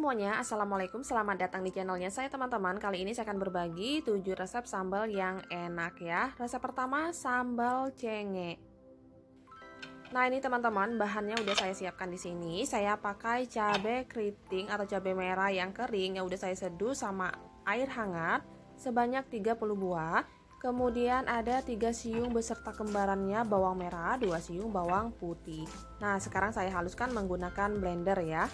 semuanya, Assalamualaikum, selamat datang di channelnya saya teman-teman. Kali ini saya akan berbagi 7 resep sambal yang enak ya. Resep pertama, sambal cenge. Nah ini teman-teman, bahannya udah saya siapkan di sini. Saya pakai cabai keriting atau cabai merah yang kering yang udah saya seduh sama air hangat sebanyak 30 buah. Kemudian ada 3 siung beserta kembarannya bawang merah, 2 siung bawang putih. Nah sekarang saya haluskan menggunakan blender ya.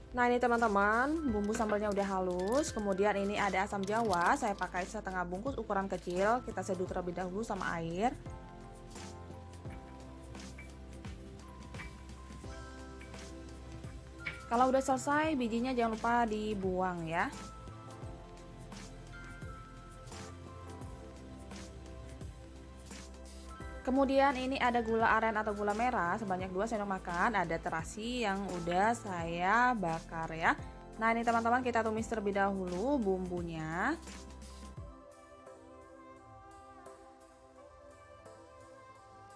Nah ini teman-teman, bumbu sambalnya udah halus. Kemudian ini ada asam jawa, saya pakai setengah bungkus ukuran kecil. Kita seduh terlebih dahulu sama air. Kalau udah selesai, bijinya jangan lupa dibuang ya. Kemudian ini ada gula aren atau gula merah sebanyak 2 sendok makan, ada terasi yang udah saya bakar ya. Nah ini teman-teman, kita tumis terlebih dahulu bumbunya.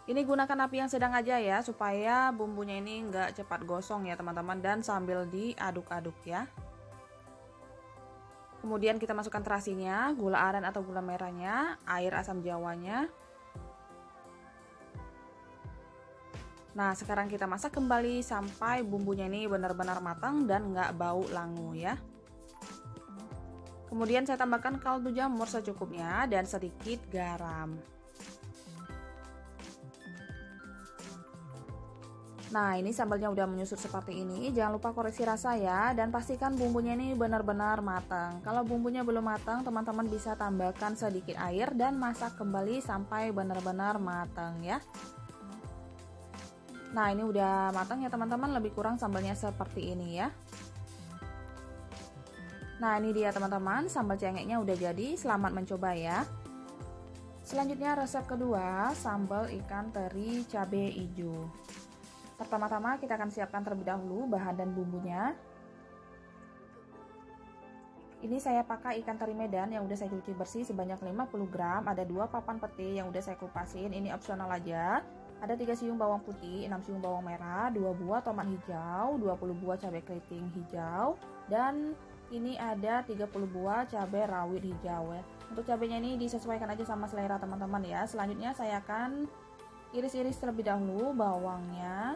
Ini gunakan api yang sedang aja ya, supaya bumbunya ini nggak cepat gosong ya teman-teman, dan sambil diaduk-aduk ya. Kemudian kita masukkan terasinya, gula aren atau gula merahnya, air asam jawanya. Nah sekarang kita masak kembali sampai bumbunya ini benar-benar matang dan nggak bau langu ya. Kemudian saya tambahkan kaldu jamur secukupnya dan sedikit garam. Nah ini sambalnya udah menyusut seperti ini. Jangan lupa koreksi rasa ya, dan pastikan bumbunya ini benar-benar matang. Kalau bumbunya belum matang, teman-teman bisa tambahkan sedikit air dan masak kembali sampai benar-benar matang ya. Nah ini udah matang ya teman-teman, lebih kurang sambalnya seperti ini ya. Nah ini dia teman-teman, sambal cengeknya udah jadi. Selamat mencoba ya. Selanjutnya resep kedua, sambal ikan teri cabai hijau. Pertama-tama kita akan siapkan terlebih dahulu bahan dan bumbunya. Ini saya pakai ikan teri Medan yang udah saya cuci bersih sebanyak 50 gram. Ada 2 papan pete yang udah saya kupasin, ini opsional aja. Ada 3 siung bawang putih, 6 siung bawang merah, 2 buah tomat hijau, 20 buah cabai keriting hijau, dan ini ada 30 buah cabai rawit hijau ya. Untuk cabainya ini disesuaikan aja sama selera teman-teman ya. Selanjutnya saya akan iris-iris terlebih dahulu bawangnya.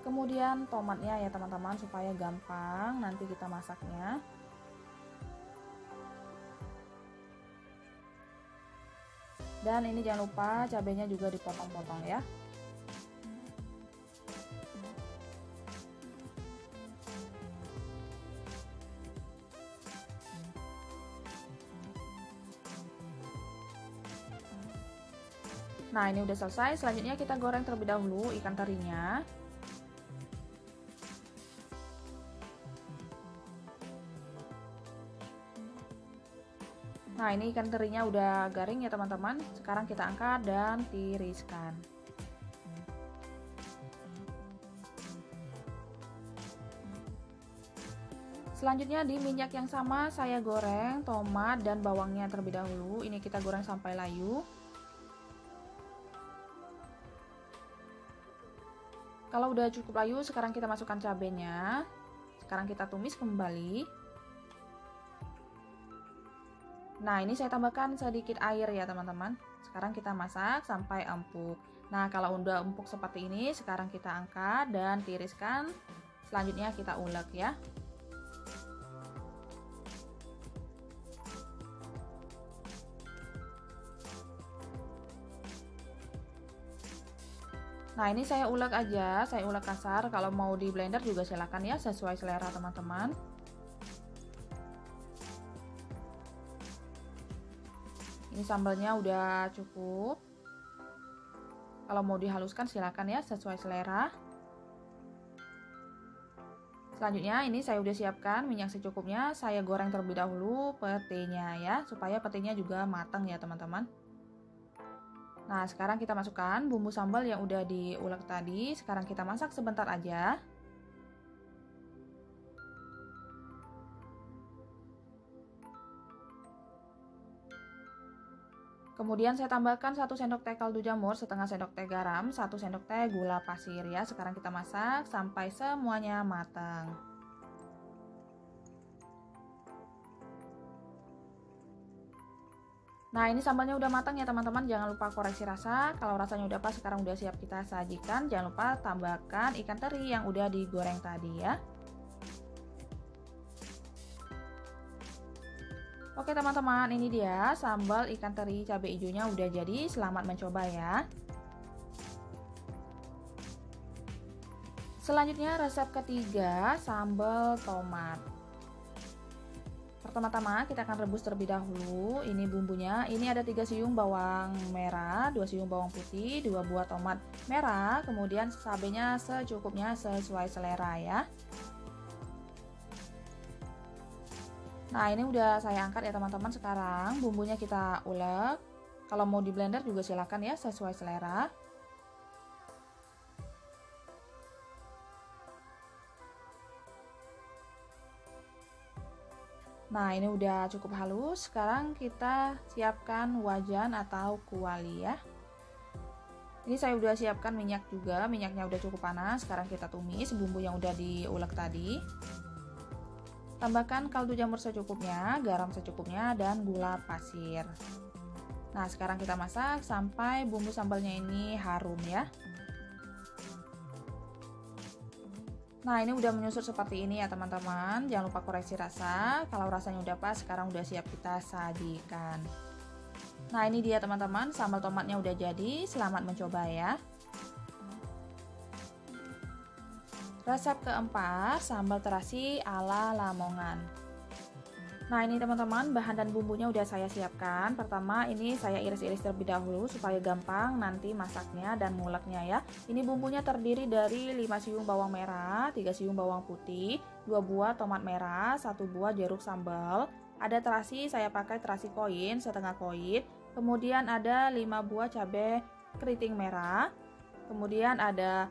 Kemudian tomatnya ya teman-teman, supaya gampang nanti kita masaknya. Dan ini jangan lupa cabenya juga dipotong-potong ya. Nah ini udah selesai. Selanjutnya kita goreng terlebih dahulu ikan terinya. Nah ini ikan terinya udah garing ya teman-teman. Sekarang kita angkat dan tiriskan. Selanjutnya di minyak yang sama saya goreng tomat dan bawangnya terlebih dahulu. Ini kita goreng sampai layu. Kalau udah cukup layu, sekarang kita masukkan cabenya. Sekarang kita tumis kembali. Nah ini saya tambahkan sedikit air ya teman-teman. Sekarang kita masak sampai empuk. Nah kalau udah empuk seperti ini, sekarang kita angkat dan tiriskan. Selanjutnya kita ulek ya. Nah ini saya ulek aja, saya ulek kasar. Kalau mau di blender juga silakan ya, sesuai selera teman-teman. Ini sambalnya udah cukup. Kalau mau dihaluskan silakan ya, sesuai selera. Selanjutnya ini saya udah siapkan minyak secukupnya. Saya goreng terlebih dahulu petenya ya, supaya petenya juga matang ya teman-teman. Nah sekarang kita masukkan bumbu sambal yang udah diulek tadi. Sekarang kita masak sebentar aja. Kemudian saya tambahkan 1 sendok teh kaldu jamur, setengah sendok teh garam, 1 sendok teh gula pasir ya. Sekarang kita masak sampai semuanya matang. Nah, ini sambalnya udah matang ya teman-teman. Jangan lupa koreksi rasa. Kalau rasanya udah pas, sekarang udah siap kita sajikan. Jangan lupa tambahkan ikan teri yang udah digoreng tadi ya. Oke teman-teman, ini dia sambal ikan teri cabai hijaunya udah jadi. Selamat mencoba ya. Selanjutnya resep ketiga, sambal tomat. Pertama-tama kita akan rebus terlebih dahulu. Ini bumbunya. Ini ada 3 siung bawang merah, 2 siung bawang putih, 2 buah tomat merah, kemudian cabenya secukupnya sesuai selera ya. Nah, ini udah saya angkat ya teman-teman. Sekarang bumbunya kita ulek. Kalau mau di blender juga silakan ya, sesuai selera. Nah, ini udah cukup halus. Sekarang kita siapkan wajan atau kuali ya. Ini saya udah siapkan minyak juga. Minyaknya udah cukup panas. Sekarang kita tumis bumbu yang udah diulek tadi. Tambahkan kaldu jamur secukupnya, garam secukupnya, dan gula pasir. Nah, sekarang kita masak sampai bumbu sambalnya ini harum ya. Nah, ini udah menyusut seperti ini ya teman-teman. Jangan lupa koreksi rasa. Kalau rasanya udah pas, sekarang udah siap kita sajikan. Nah, ini dia teman-teman, sambal tomatnya udah jadi. Selamat mencoba ya. Resep keempat, sambal terasi ala Lamongan. Nah, ini teman-teman, bahan dan bumbunya udah saya siapkan. Pertama, ini saya iris-iris terlebih dahulu supaya gampang nanti masaknya dan nguleknya ya. Ini bumbunya terdiri dari 5 siung bawang merah, 3 siung bawang putih, 2 buah tomat merah, 1 buah jeruk sambal. Ada terasi, saya pakai terasi koin, setengah koin. Kemudian ada 5 buah cabai keriting merah. Kemudian ada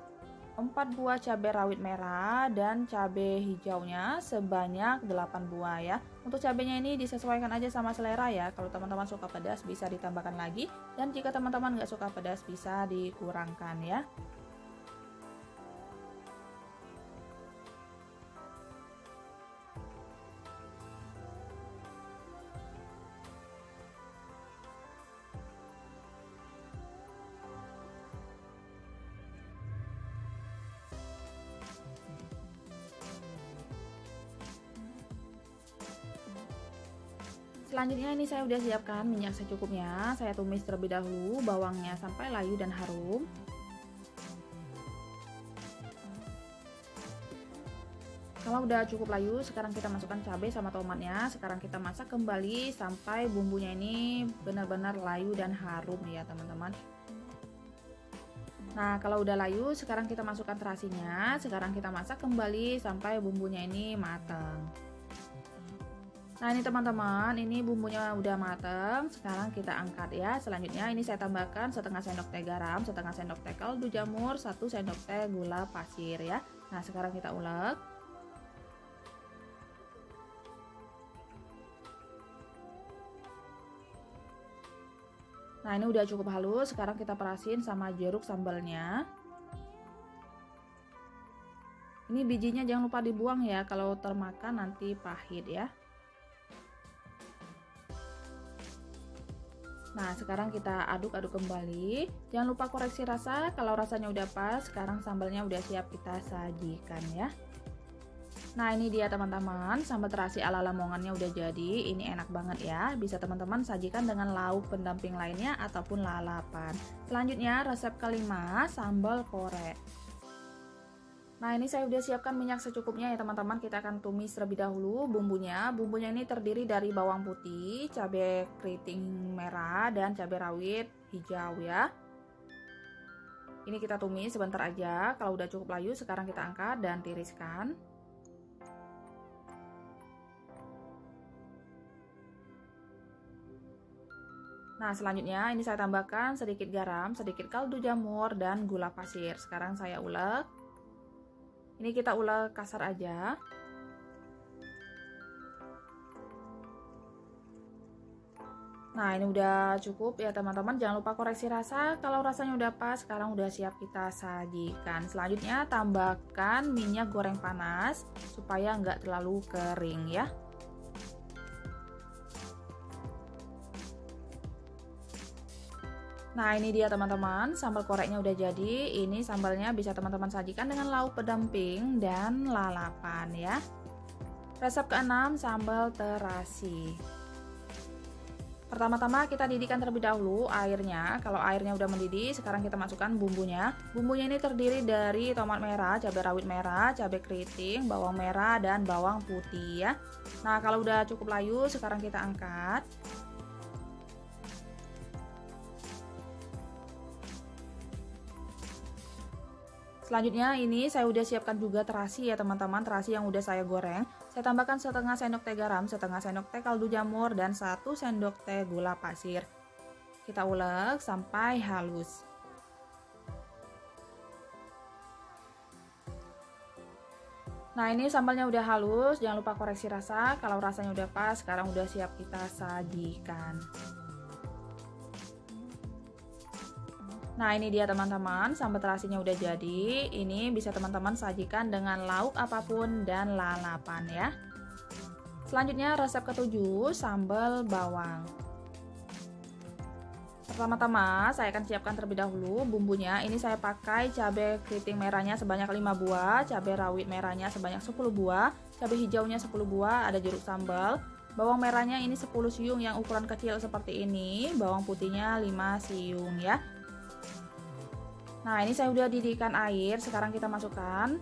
4 buah cabai rawit merah dan cabai hijaunya sebanyak 8 buah ya. Untuk cabainya ini disesuaikan aja sama selera ya. Kalau teman-teman suka pedas bisa ditambahkan lagi, dan jika teman-teman nggak suka pedas bisa dikurangkan ya. Selanjutnya ini saya udah siapkan minyak secukupnya. Saya tumis terlebih dahulu bawangnya sampai layu dan harum. Kalau udah cukup layu, sekarang kita masukkan cabai sama tomatnya. Sekarang kita masak kembali sampai bumbunya ini benar-benar layu dan harum ya teman-teman. Nah, kalau udah layu, sekarang kita masukkan terasinya. Sekarang kita masak kembali sampai bumbunya ini matang. Nah, ini teman-teman, ini bumbunya udah mateng. Sekarang kita angkat ya. Selanjutnya ini saya tambahkan setengah sendok teh garam, setengah sendok teh kaldu jamur, 1 sendok teh gula pasir ya. Nah, sekarang kita ulek. Nah, ini udah cukup halus. Sekarang kita perasin sama jeruk sambalnya. Ini bijinya jangan lupa dibuang ya, kalau termakan nanti pahit ya. Nah, sekarang kita aduk-aduk kembali. Jangan lupa koreksi rasa. Kalau rasanya udah pas, sekarang sambalnya udah siap kita sajikan ya. Nah, ini dia teman-teman, sambal terasi ala Lamongannya udah jadi. Ini enak banget ya. Bisa teman-teman sajikan dengan lauk pendamping lainnya ataupun lalapan. Selanjutnya resep kelima, sambal kore. Nah, ini saya udah siapkan minyak secukupnya ya teman-teman. Kita akan tumis terlebih dahulu bumbunya. Bumbunya ini terdiri dari bawang putih, cabai keriting merah, dan cabai rawit hijau ya. Ini kita tumis sebentar aja. Kalau udah cukup layu, sekarang kita angkat dan tiriskan. Nah, selanjutnya ini saya tambahkan sedikit garam, sedikit kaldu jamur, dan gula pasir. Sekarang saya ulek. Ini kita ulek kasar aja. Nah, ini udah cukup ya teman-teman. Jangan lupa koreksi rasa. Kalau rasanya udah pas, sekarang udah siap kita sajikan. Selanjutnya tambahkan minyak goreng panas supaya nggak terlalu kering ya. Nah, ini dia teman-teman, sambal koreknya udah jadi. Ini sambalnya bisa teman-teman sajikan dengan lauk pendamping dan lalapan ya. Resep ke-6, sambal terasi. Pertama-tama kita didihkan terlebih dahulu airnya. Kalau airnya udah mendidih, sekarang kita masukkan bumbunya. Bumbunya ini terdiri dari tomat merah, cabai rawit merah, cabai keriting, bawang merah, dan bawang putih ya. Nah, kalau udah cukup layu, sekarang kita angkat. Selanjutnya ini saya udah siapkan juga terasi ya teman-teman, terasi yang udah saya goreng. Saya tambahkan setengah sendok teh garam, setengah sendok teh kaldu jamur, dan 1 sendok teh gula pasir. Kita ulek sampai halus. Nah, ini sambalnya udah halus, jangan lupa koreksi rasa. Kalau rasanya udah pas, sekarang udah siap kita sajikan. Nah, ini dia teman-teman, sambal terasinya udah jadi. Ini bisa teman-teman sajikan dengan lauk apapun dan lalapan ya. Selanjutnya resep ke-7, sambal bawang. Pertama-tama saya akan siapkan terlebih dahulu bumbunya. Ini saya pakai cabai keriting merahnya sebanyak 5 buah, cabai rawit merahnya sebanyak 10 buah, cabai hijaunya 10 buah, ada jeruk sambal. Bawang merahnya ini 10 siung yang ukuran kecil seperti ini, bawang putihnya 5 siung ya. Nah, ini saya udah didihkan air, sekarang kita masukkan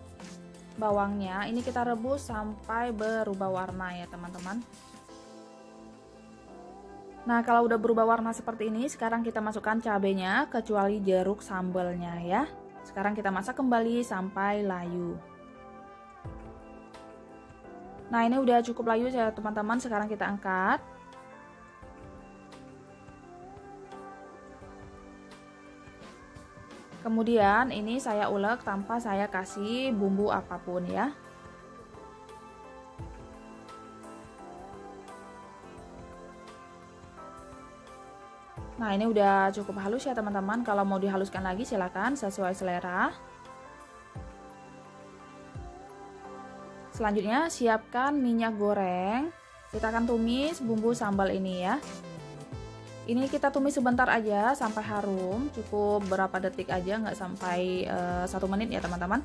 bawangnya. Ini kita rebus sampai berubah warna ya teman-teman. Nah, kalau udah berubah warna seperti ini, sekarang kita masukkan cabenya kecuali jeruk sambalnya ya. Sekarang kita masak kembali sampai layu. Nah, ini udah cukup layu ya teman-teman, sekarang kita angkat. Kemudian ini saya ulek tanpa saya kasih bumbu apapun ya. Nah, ini udah cukup halus ya teman-teman. Kalau mau dihaluskan lagi silakan sesuai selera. Selanjutnya siapkan minyak goreng. Kita akan tumis bumbu sambal ini ya. Ini kita tumis sebentar aja sampai harum, cukup berapa detik aja, nggak sampai 1 menit ya teman-teman.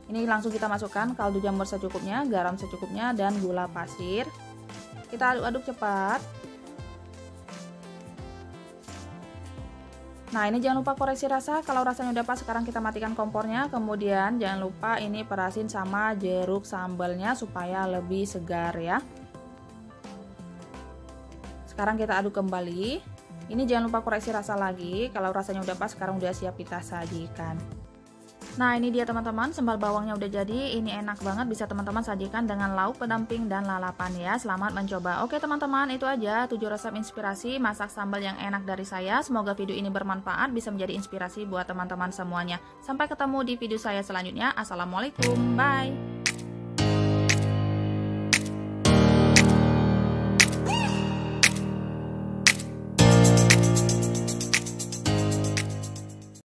Ini langsung kita masukkan kaldu jamur secukupnya, garam secukupnya, dan gula pasir. Kita aduk-aduk cepat. Nah, ini jangan lupa koreksi rasa. Kalau rasanya udah pas, sekarang kita matikan kompornya. Kemudian jangan lupa ini perasin sama jeruk sambalnya supaya lebih segar ya. Sekarang kita aduk kembali. Ini jangan lupa koreksi rasa lagi. Kalau rasanya udah pas, sekarang udah siap kita sajikan. Nah, ini dia teman-teman, sambal bawangnya udah jadi. Ini enak banget, bisa teman-teman sajikan dengan lauk pendamping dan lalapan ya. Selamat mencoba. Oke teman-teman, itu aja 7 resep inspirasi masak sambal yang enak dari saya. Semoga video ini bermanfaat, bisa menjadi inspirasi buat teman-teman semuanya. Sampai ketemu di video saya selanjutnya. Assalamualaikum, bye.